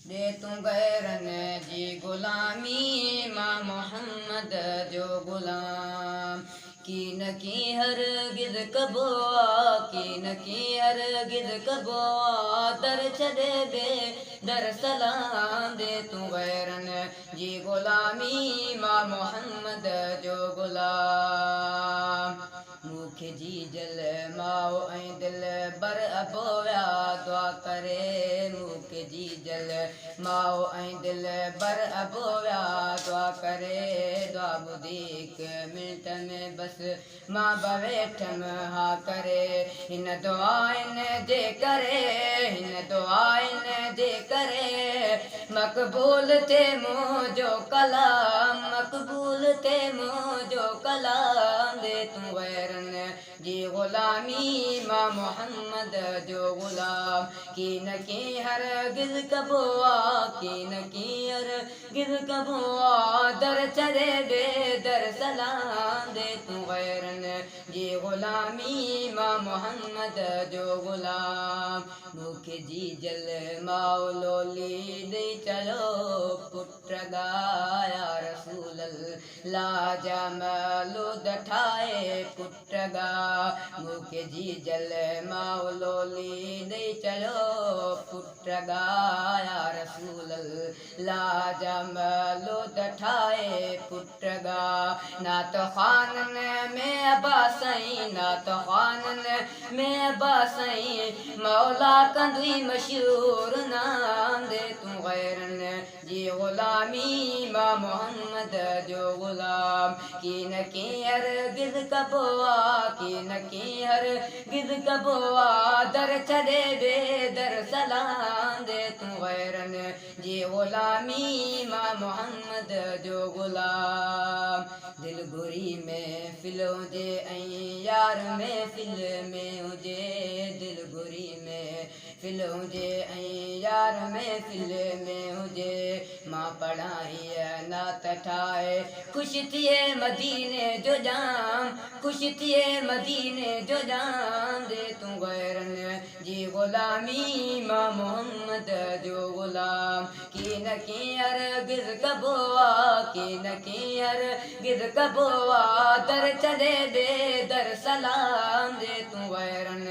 दे तू गैरन जी गुलामी मां मोहम्मद जो गुलाम की न की हरगिज़ कबोआ की न की हरगिज़ कबोआ दर छॾे बे दर सलाम दे तू गैरन जी गुलामी मां मोहम्मद जो गुलाम मूंखे जी जल माओ ऐं दिल बर अबोया दुआ करे मूंखे जी जल माओ ऐं दिल बर अबोया दुआ करे दुआ ॿुधी हिकु मिंट में बसि मां बवेठमि हा करे हिन दुआनि जे करे हिन दुआनि जे करे मक़बूल थे मुंहिंजो कलाम मक़बूल थे मुंहिंजो कलाम दे तू गैरन जी गुलामी मां मोहम्मद जो गुलाम की न की हरगिज़ कबोआ की न की हरगिज़ कबोआ दर छॾे बे दर सलाम दे तू गैरन जी गुलामी मां मोहम्मद जो गुलाम मूंखे जी जल माओ लोली ॾेई चयो पुट ॻाया रसूल लाजा मलूद ठाहे पुट गा मूंखे जी जल माओ लोली ॾेई चयो पुट ॻाया रसूल लाजा मलूद ठाहे पुट गा नात ख़ाननि में अबा साईं नात ख़ाननि में अबा साईं मौला कंदुई मशहूर नाम दे तू गैरन जी गुलामी मां मोहम्मद जो गुलाम की न की हरगिज़ कबोआ की न की हरगिज़ कबोआ दर छॾे बे दर सलाम दे तू गैरन जी गुलामी मां मोहम्मद जो गुलाम दिल बुरी में फिल हुजे ऐं यार में फिल में हुजे दिल बुरी में फिल हुजे ऐं यार में फिल में हुजे मां पढ़ाई नात ठाहे ख़ुशि थिए मदीने जो जाम ख़ुशि थिए मदीने जो जाम दे तू गैरन जी गुलामी मां मोहम्मद जो गुलाम की न की हरगिज़ कबोआ की न की हरगिज़ कबोआ दर छॾे बे दर सलाम दे तू गैरन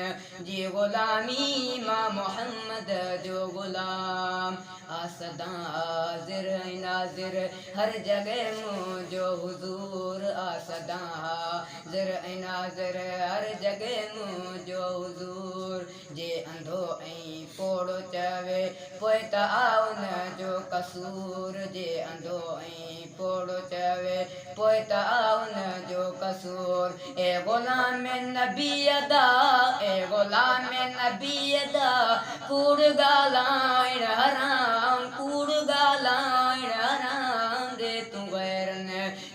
जी गुलामी मां मोहम्मद जो गुलाम आसदा हाज़िर ऐं नाज़िर हर जॻह मुंहिंजो हुज़ूर आसदा हाज़िर ऐं नाज़िर हर जॻह मुंहिंजो हुज़ूर जे अंधो ऐं पोड़ो चवे पोइ त आ उन जो कसूर जे अंधो ऐं पोड़ो चवे पोइ त आ उन जो कसूर ए गुलाम नबी अदा ए गुलाम नबी अदा कूड़ ॻाल्हाइण हराम कूड़ ॻाल्हाइण हराम दे तू गैरन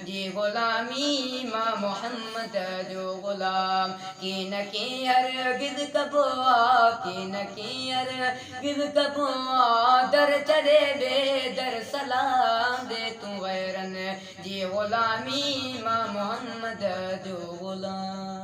जी गुलामी मां मोहम्मद जो गुलाम की न की हरगिज़ कबोआ की न की हरगिज़ कबोआ दर छॾे बे दर सलाम दे तू गैरन जी गुलामी मां मोहम्मद जो गुलाम।